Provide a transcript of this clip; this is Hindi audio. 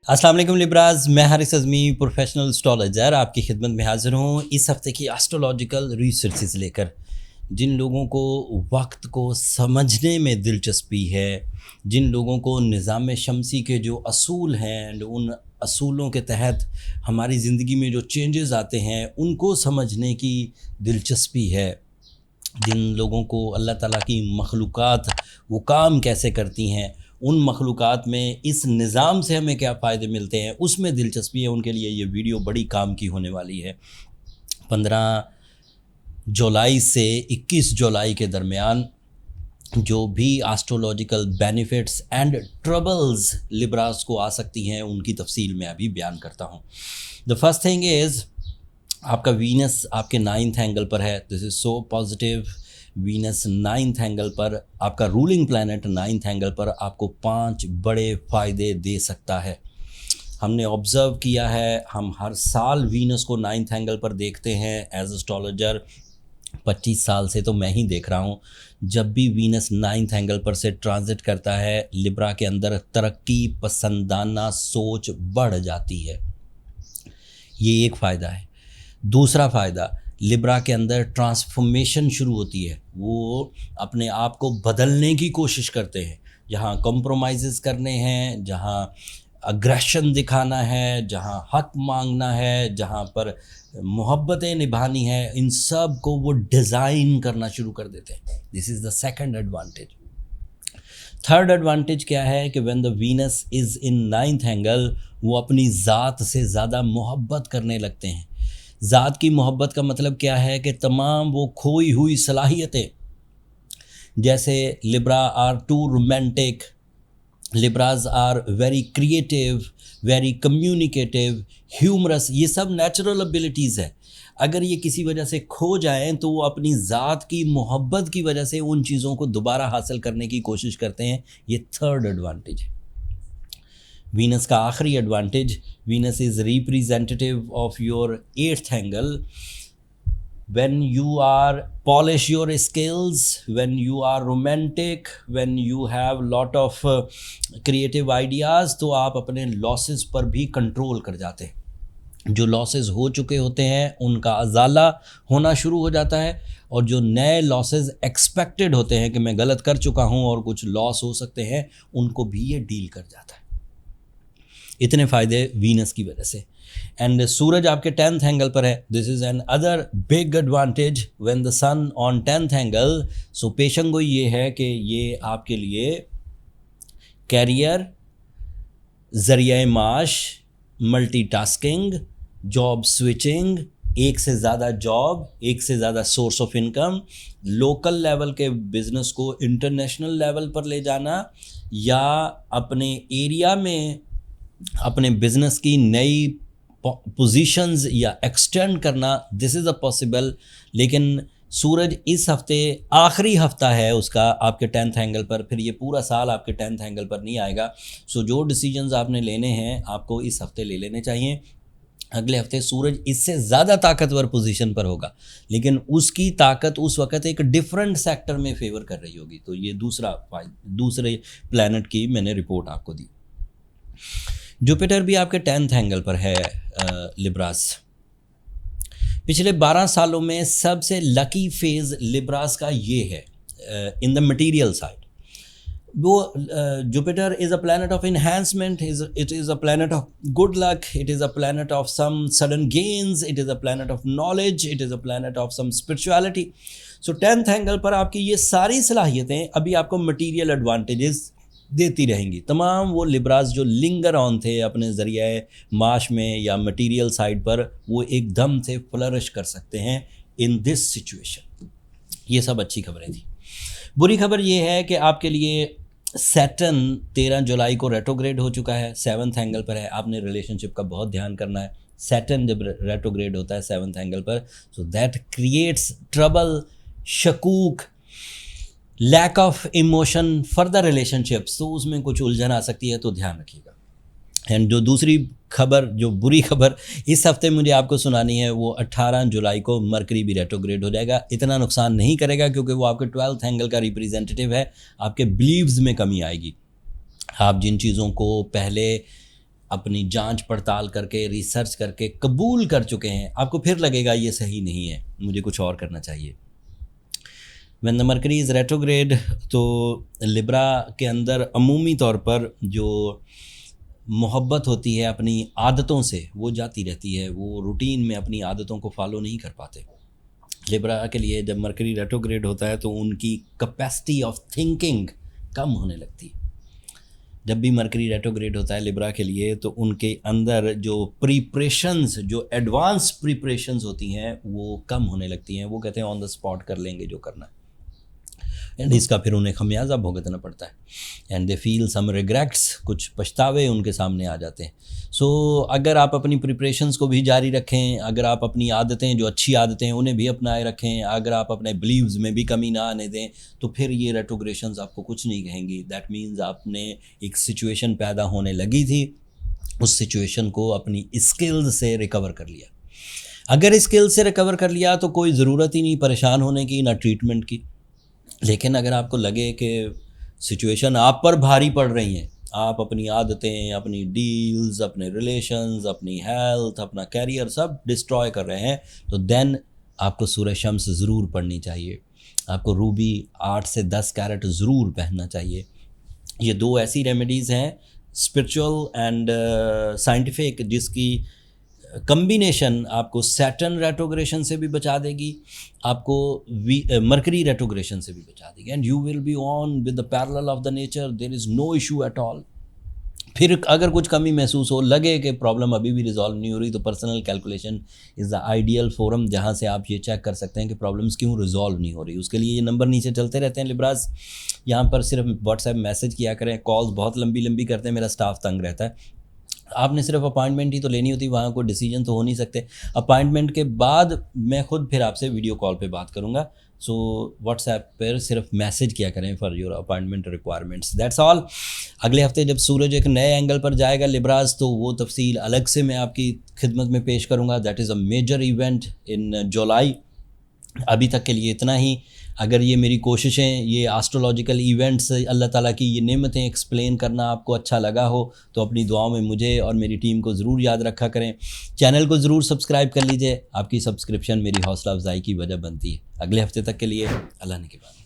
अस्सलाम वालेकुम लिब्राज, मैं हारिस अज़मी प्रोफेशनल एस्ट्रोलॉजर आपकी खिदमत में हाज़िर हूँ इस हफ़्ते की एस्ट्रोलॉजिकल रिसर्चेस लेकर। जिन लोगों को वक्त को समझने में दिलचस्पी है, जिन लोगों को निज़ाम शमसी के जो असूल हैं, उन असूलों के तहत हमारी ज़िंदगी में जो चेंजेस आते हैं उनको समझने की दिलचस्पी है, जिन लोगों को अल्लाह ताला की मखलूक़ात वो काम कैसे करती हैं, उन मखलूक़ात में इस निज़ाम से हमें क्या फ़ायदे मिलते हैं, उसमें दिलचस्पी है, उनके लिए ये वीडियो बड़ी काम की होने वाली है। 15 जुलाई से 21 जुलाई के दरमियान जो भी astrological benefits and troubles Libras को आ सकती हैं, उनकी तफसील मैं अभी बयान करता हूँ। द फर्स्ट थिंग इज़, आपका वीनस आपके 9th एंगल पर है। This is so positive. Venus 9th angle पर, आपका रूलिंग प्लैनेट 9th एंगल पर आपको 5 बड़े फ़ायदे दे सकता है। हमने ऑब्ज़र्व किया है, हम हर साल वीनस को 9th एंगल पर देखते हैं। एज एस्ट्रोलॉजर 25 साल से तो मैं ही देख रहा हूँ, जब भी वीनस 9th एंगल पर से ट्रांजिट करता है, लिब्रा के अंदर तरक्की पसंदाना सोच बढ़ जाती है। ये एक फ़ायदा है। दूसरा फ़ायदा, लिब्रा के अंदर ट्रांसफॉर्मेशन शुरू होती है। वो अपने आप को बदलने की कोशिश करते हैं। जहाँ कॉम्प्रोमाइज़ करने हैं, जहाँ अग्रेशन दिखाना है, जहाँ हक मांगना है, जहाँ पर मोहब्बतें निभानी है, इन सब को वो डिज़ाइन करना शुरू कर देते हैं। This is the second advantage. Third advantage क्या है कि when the Venus is in 9th angle, वो अपनी ज़ात से ज़्यादा मोहब्बत करने लगते हैं। ज़ात की मोहब्बत का मतलब क्या है कि तमाम वो खोई हुई सलाहियतें, जैसे Libra are too romantic, Libras are very creative, very communicative, humorous, ये सब नेचुरल एबिलिटीज़ है। अगर ये किसी वजह से खो जाएं तो वो अपनी ज़ात की मोहब्बत की वजह से उन चीज़ों को दोबारा हासिल करने की कोशिश करते हैं। ये थर्ड एडवांटेज है। वीनस का आखिरी advantage, Venus is representative of your 8th angle. when you are polish your skills, when you are romantic, when you have lot of creative ideas, तो आप अपने लॉसेस पर भी कंट्रोल कर जाते हैं। जो लॉसेस हो चुके होते हैं उनका अजाला होना शुरू हो जाता है, और जो नए लॉसेस एक्सपेक्टेड होते हैं कि मैं गलत कर चुका हूँ और कुछ लॉस हो सकते हैं, उनको भी ये डील कर जाता है। इतने फ़ायदे वीनस की वजह से। एंड सूरज आपके 10th एंगल पर है। This is another big advantage when the sun on 10th angle. So पेशंगोई ये है कि ये आपके लिए कैरियर, ज़रिया माश, मल्टीटास्किंग, जॉब स्विचिंग, एक से ज़्यादा जॉब, एक से ज़्यादा source of income, local level के बिज़नेस को इंटरनेशनल लेवल पर ले जाना, या अपने एरिया में अपने बिज़नेस की नई पोजीशंस या एक्सटेंड करना, दिस इज़ अ पॉसिबल। लेकिन सूरज इस हफ्ते आखिरी हफ्ता है उसका आपके 10th एंगल पर, फिर ये पूरा साल आपके 10th एंगल पर नहीं आएगा। सो जो डिसीजंस आपने लेने हैं आपको इस हफ्ते ले लेने चाहिए। अगले हफ्ते सूरज इससे ज़्यादा ताकतवर पोजीशन पर होगा, लेकिन उसकी ताकत उस वक्त एक डिफरेंट सेक्टर में फेवर कर रही होगी। तो ये दूसरे प्लैनेट की मैंने रिपोर्ट आपको दी। जुपिटर भी आपके 10th एंगल पर है। लिब्रास पिछले 12 सालों में सबसे लकी फेज़ लिब्रास का ये है इन द मटीरियल साइड। वो Jupiter is a planet of enhancement, it is a planet of good luck, it is a planet of some sudden gains, it is a planet of knowledge, it is a planet of some spirituality. So 10th angle पर आपकी ये सारी सलाहियतें अभी आपको मटीरियल एडवांटेजेस देती रहेंगी। तमाम वो लिब्रास जो लिंगर ऑन थे अपने ज़रिए माश में या मटीरियल साइड पर, वो एकदम से फ्लरिश कर सकते हैं इन दिस सिचुएशन। ये सब अच्छी खबरें थी। बुरी खबर ये है कि आपके लिए सैटर्न 13 जुलाई को रेट्रोग्रेड हो चुका है, 7th एंगल पर है। आपने रिलेशनशिप का बहुत ध्यान करना है। सैटर्न जब रेट्रोग्रेड होता है 7th एंगल पर, सो दैट क्रिएट्स ट्रबल, शकूक, lack of emotion for the relationships. तो उसमें कुछ उलझन आ सकती है, तो ध्यान रखिएगा। एंड जो दूसरी खबर, जो बुरी खबर इस हफ्ते मुझे आपको सुनानी है, वो 18 जुलाई को मरकरी भी रेट्रोग्रेड हो जाएगा। इतना नुकसान नहीं करेगा क्योंकि वो आपके 12th एंगल का रिप्रेजेंटेटिव है। आपके बिलीव्स में कमी आएगी। आप जिन चीज़ों को पहले अपनी जांच पड़ताल करके, रिसर्च करके कबूल कर चुके हैं, आपको फिर लगेगा ये सही नहीं है, मुझे कुछ और करना चाहिए। When the mercury is retrograde, तो लिब्रा के अंदर अमूमी तौर पर जो मोहब्बत होती है अपनी आदतों से, वो जाती रहती है, वो रूटीन में अपनी आदतों को फॉलो नहीं कर पाते। लिब्रा के लिए जब मरकरी रेट्रोग्रेड होता है तो उनकी कैपेसिटी ऑफ थिंकिंग कम होने लगती है। जब भी मरकरी रेट्रोग्रेड होता है लिब्रा के लिए, तो उनके अंदर जो प्रिपरेशंस, जो एडवांस प्रिपरेशंस होती हैं वो कम होने लगती हैं। वो कहते हैं ऑन द स्पॉट कर लेंगे जो करना है, एंड इसका फिर उन्हें खमियाजा भुगतना पड़ता है। And they feel some regrets, कुछ पछतावे उनके सामने आ जाते हैं। सो अगर आप अपनी प्रिपरेशंस को भी जारी रखें, अगर आप अपनी आदतें, जो अच्छी आदतें हैं उन्हें भी अपनाए रखें, अगर आप अपने बिलीव्स में भी कमी ना आने दें, तो फिर ये रेट्रोग्रेशंस आपको कुछ नहीं कहेंगी। दैट मीन्स आपने एक सिचुएशन पैदा होने लगी थी, उस सिचुएशन को अपनी स्किल्स से रिकवर कर लिया। अगर स्किल्स से रिकवर कर लिया तो कोई ज़रूरत ही नहीं परेशान होने की, ना ट्रीटमेंट की। लेकिन अगर आपको लगे कि सिचुएशन आप पर भारी पड़ रही हैं, आप अपनी आदतें, अपनी डील्स, अपने रिलेशंस, अपनी हेल्थ, अपना कैरियर सब डिस्ट्रॉय कर रहे हैं, तो देन आपको सूरह शम्स ज़रूर पढ़नी चाहिए। आपको रूबी 8 से 10 कैरेट ज़रूर पहनना चाहिए। ये दो ऐसी रेमेडीज़ हैं, स्पिरिचुअल एंड साइंटिफिक, जिसकी कम्बिनेशन आपको सैटर्न रेट्रोग्रेशन से भी बचा देगी, आपको मरकरी रेट्रोग्रेशन से भी बचा देगी, and you will be on with the parallel of the nature, there is no issue at all. फिर अगर कुछ कमी महसूस हो, लगे कि प्रॉब्लम अभी भी रिजॉल्व नहीं हो रही, तो personal calculation is the ideal forum जहाँ से आप ये चेक कर सकते हैं कि प्रॉब्लम्स क्यों रिजॉल्व नहीं हो रही। उसके लिए ये नंबर नीचे चलते रहते हैं लिब्रास, यहाँ पर सिर्फ व्हाट्सएप मैसेज किया करें। कॉल्स बहुत लंबी लंबी करते हैं, मेरा स्टाफ तंग रहता है। आपने सिर्फ अपॉइंटमेंट ही तो लेनी होती, वहाँ कोई डिसीजन तो हो नहीं सकते। अपॉइंटमेंट के बाद मैं खुद फिर आपसे वीडियो कॉल पे बात करूँगा। सो व्हाट्सएप पर सिर्फ मैसेज किया करें for your appointment requirements, that's all. अगले हफ्ते जब सूरज एक नए एंगल पर जाएगा लिब्रास, तो वो तफसील अलग से मैं आपकी खिदमत में पेश करूँगा। That is a major event in July. अभी तक के लिए इतना ही। अगर ये मेरी कोशिशें, ये एस्ट्रोलॉजिकल इवेंट्स, अल्लाह ताला की ये नेमतें एक्सप्लेन करना आपको अच्छा लगा हो, तो अपनी दुआओं में मुझे और मेरी टीम को ज़रूर याद रखा करें। चैनल को ज़रूर सब्सक्राइब कर लीजिए, आपकी सब्सक्रिप्शन मेरी हौसला अफजाई की वजह बनती है। अगले हफ्ते तक के लिए अल्लाह ने के बाद।